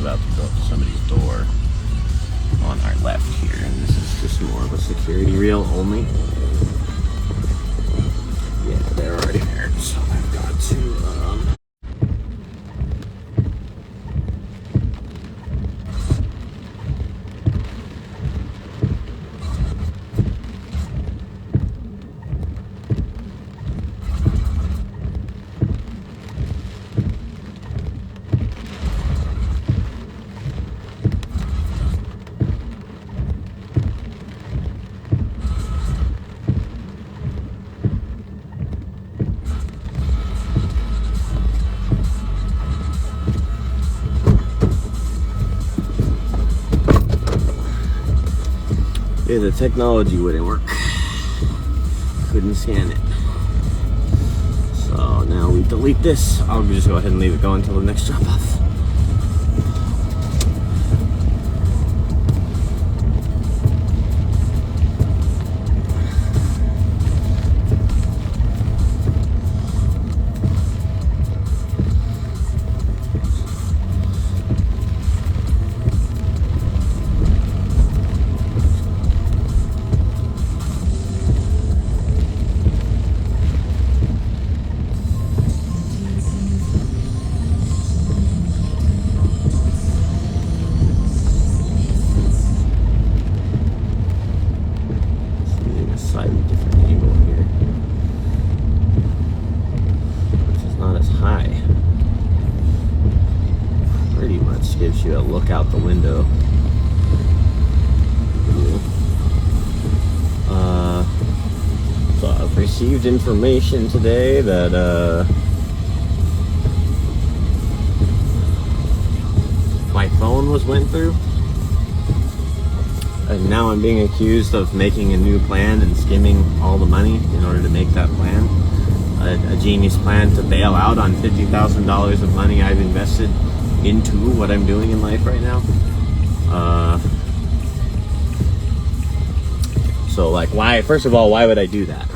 about to go up to somebody's door on our left here, and this is just more of a security reel only. Yeah, they're already there, so I've got to yeah, the technology wouldn't work. Couldn't scan it. So now we delete this. I'll just go ahead and leave it going until the next drop off. Slightly different angle here, which is not as high. Pretty much gives you a look out the window. So I've received information today that my phone went through. And now I'm being accused of making a new plan and skimming all the money in order to make that plan. A genius plan to bail out on $50,000 of money I've invested into what I'm doing in life right now. So like, why, first of all, why would I do that?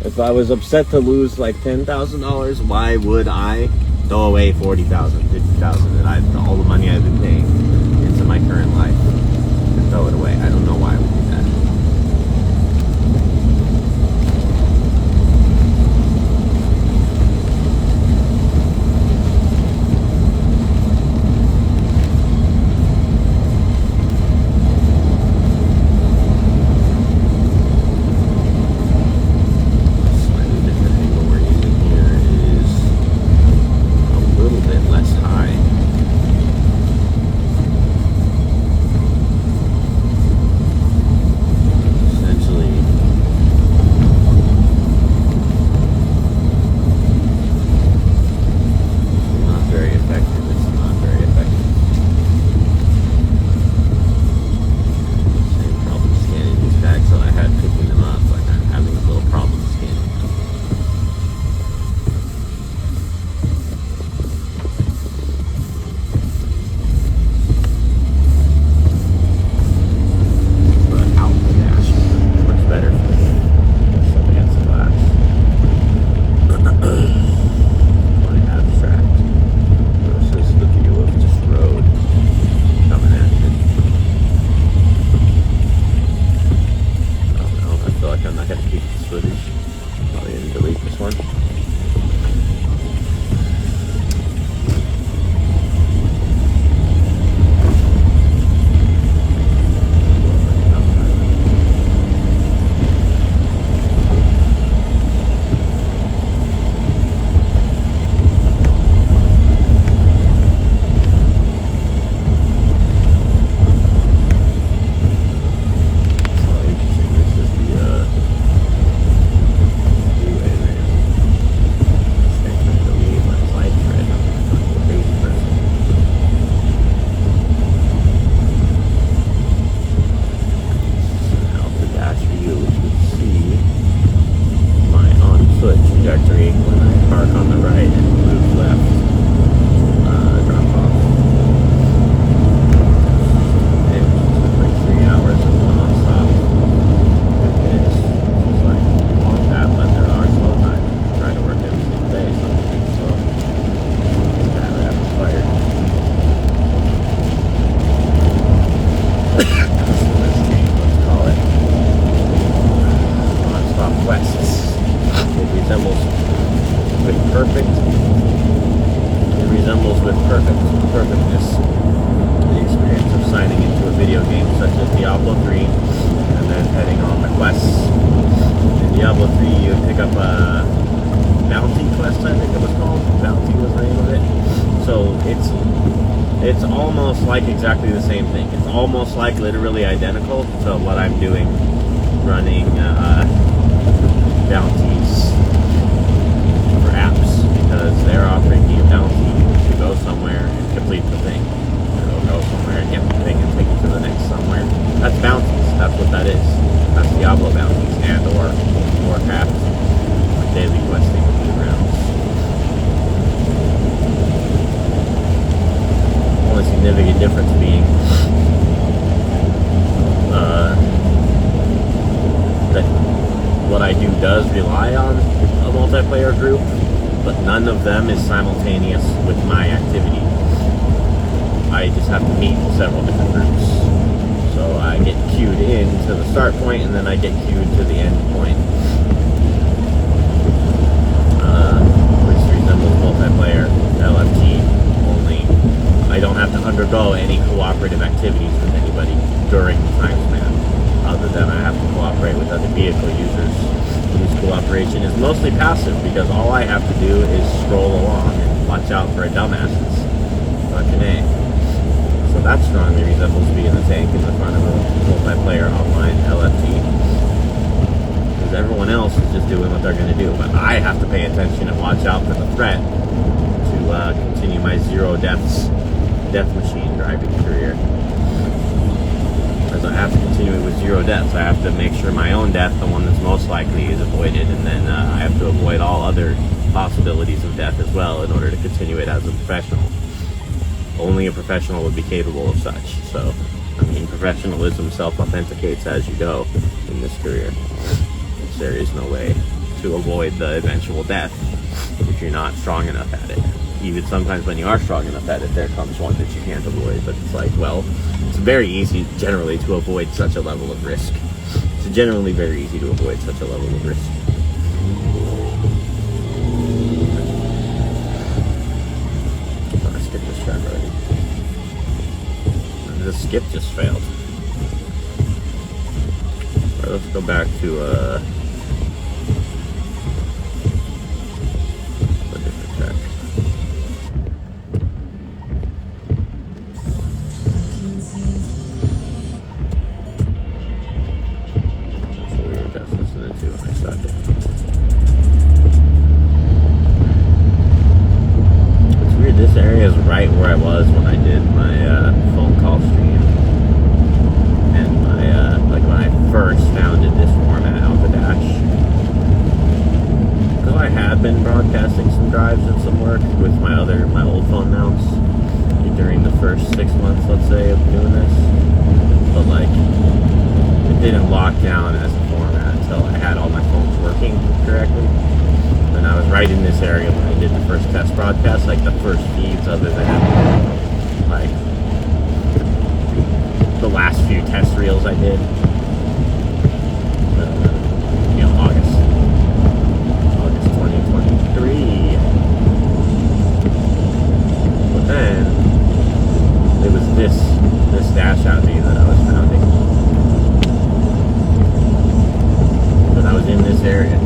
If I was upset to lose like $10,000, why would I throw away $40,000, $50,000 all the money I've been paying into my current life? Throw it away. I don't know why I would do that. Slightly different angle we're using here is a little bit less high. quests. It resembles with perfectness the experience of signing into a video game such as Diablo 3 and then heading on the quests. In Diablo 3 you would pick up a bounty quest, I think it was called. Bounty was the name of it. So it's almost like exactly the same thing. It's almost like literally identical to what I'm doing, running bounties for apps, because they're offering you a bounty to go somewhere and complete the thing. Or go somewhere and get the thing and take it to the next somewhere. That's bounties. That's what that is. That's Diablo bounties and or Warcraft daily questing rounds. Only significant difference being that what I do does rely on a multiplayer group, but none of them is simultaneous with my activity. I just have to meet several different groups. So I get queued in to the start point, and then I get queued to the end point. Which resembles multiplayer LFT, only I don't have to undergo any cooperative activities with anybody during the time span, other than I have to cooperate with other vehicle users whose cooperation is mostly passive, because all I have to do is scroll along and watch out for dumbasses. Fucking A. So that strongly resembles being the tank in the front of a multiplayer online LFT. Because everyone else is just doing what they're going to do, but I have to pay attention and watch out for the threat to continue my death machine driving career. Because I have to continue with 0 deaths. I have to make sure my own death, the one that's most likely, is avoided, and then I have to avoid all other possibilities of death as well in order to continue it as a professional. Only a professional would be capable of such. So, I mean, professionalism self-authenticates as you go in this career. There is no way to avoid the eventual death if you're not strong enough at it. Even sometimes when you are strong enough at it, there comes one that you can't avoid. But it's like, well, it's very easy generally to avoid such a level of risk. It's generally very easy to avoid such a level of risk. I skipped this track already. The skip just failed. Alright, let's go back to a different track. That's what we were just listening to when I started. It's weird, this area is right where I was when I did my phone call stream. And my, like when I first founded this format, Alpha-Dash. Because I had been broadcasting some drives and some work with my old phone mounts during the first 6 months, let's say, of doing this. But like, it didn't lock down as a format until I had all my phones working correctly. And I was right in this area when I did the first test broadcast, like the first feeds, other than like the last few test reels I did. August 2023. But then it was this dash out me that I was founding. But I was in this area. I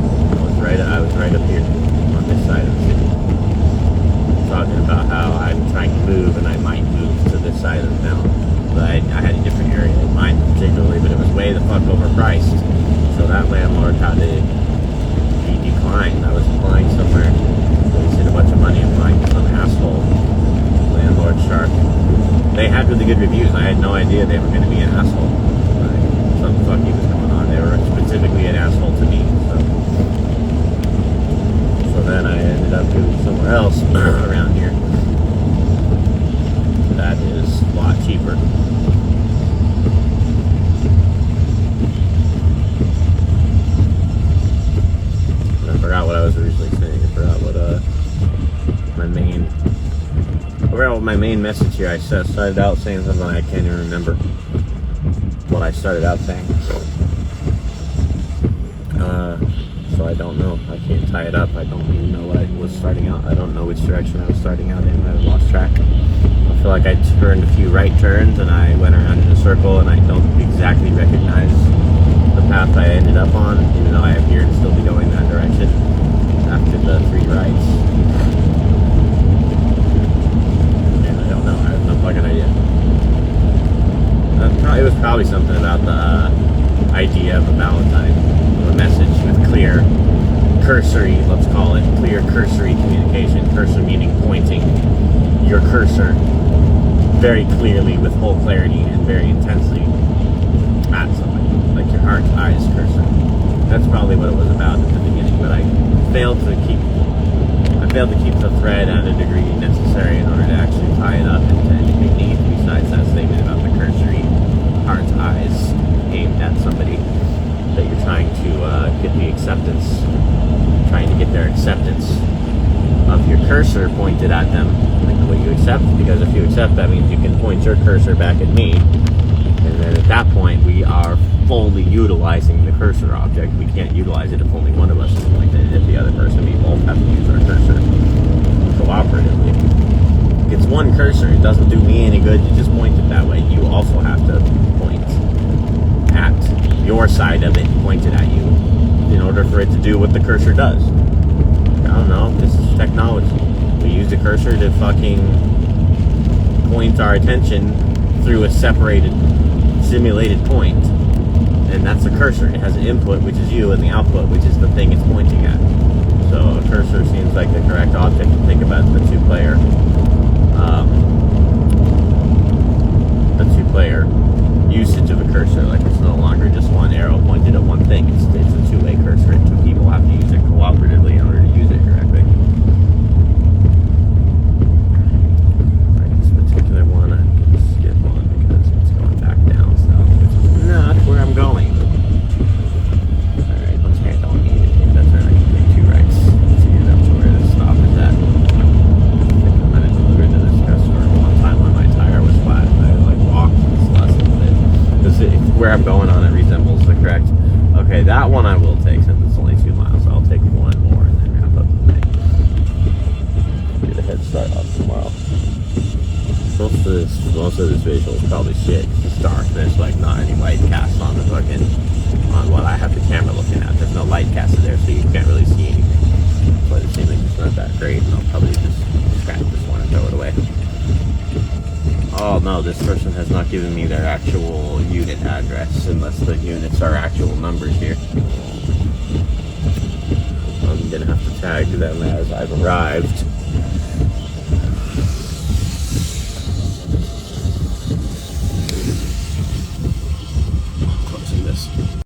was right up here on this side of the city, talking about how I'm trying to move and I might move to this side of the town. But I had a different area in mind particularly, but it was way the fuck overpriced. So that landlord had to be declined. I was applying somewhere, wasted a bunch of money applying to some asshole landlord shark. They had really good reviews. I had no idea they were going to be an asshole. Like, something funky was going on. They were specifically an asshole to me. So then I ended up doing somewhere else around here. That is a lot cheaper. I forgot what I was originally saying. I forgot what my main message here. I started out saying something I can't even remember what I started out saying. I don't know. I can't tie it up. I don't even know what I was starting out. I don't know which direction I was starting out in. I lost track. I feel like I turned a few right turns and I went around in a circle, and I don't exactly recognize the path I ended up on, even though I appear to still be going that direction after the 3 rights. And I don't know. I have no fucking idea. It was probably something about the idea of a Valentine, a message with clear cursory, let's call it, clear cursory communication. Cursor meaning pointing your cursor very clearly with full clarity and very intensely at somebody, like your heart's eyes cursor. That's probably what it was about at the beginning, but I failed to keep the thread at a degree necessary in order to actually tie it up into anything neat besides that statement about the cursory heart's eyes aimed at somebody that you're trying to get the acceptance, trying to get their acceptance of your cursor pointed at them, like the way you accept, because if you accept, that means you can point your cursor back at me, and then at that point we are fully utilizing the cursor object. We can't utilize it if only one of us is pointed. If the other person, we both have to use our cursor cooperatively. It's one cursor. It doesn't do me any good to just point it that way. You also have to point at your side of it pointed at you in order for it to do what the cursor does. I don't know. This is technology. We use the cursor to fucking point our attention through a separated, simulated point. And that's the cursor. It has an input, which is you, and the output, which is the thing it's pointing at. So a cursor seems like the correct object to think about the two-player usage of a cursor. Like, it's no longer just one arrow pointed at one thing. It's a two-way cursor, and two people have to use it cooperatively in order to use it correctly. Alright, this particular one I'm going to skip on because it's going back down south, which is not where I'm going. Alright, let's head on in. That's where I can take 2 rights to get up to where the stop is at. I'm going to deliver to this customer one time when my tire was flat. I walked this last little bit. Because where I'm going on it resembles the correct. Okay, that one I will take since it's only 2 miles. I'll take one more and then wrap up the day. Get a head start off tomorrow. Most of this visual is probably shit. It's dark. There's like not any light cast on the fucking what I have the camera looking at. There's no light cast there, so you can't really see anything. But it seems like it's not that great, and I'll probably just scratch this one and throw it away. Oh no, this person has not given me their actual unit address, unless the units are actual numbers here. I'm gonna have to tag them as I've arrived.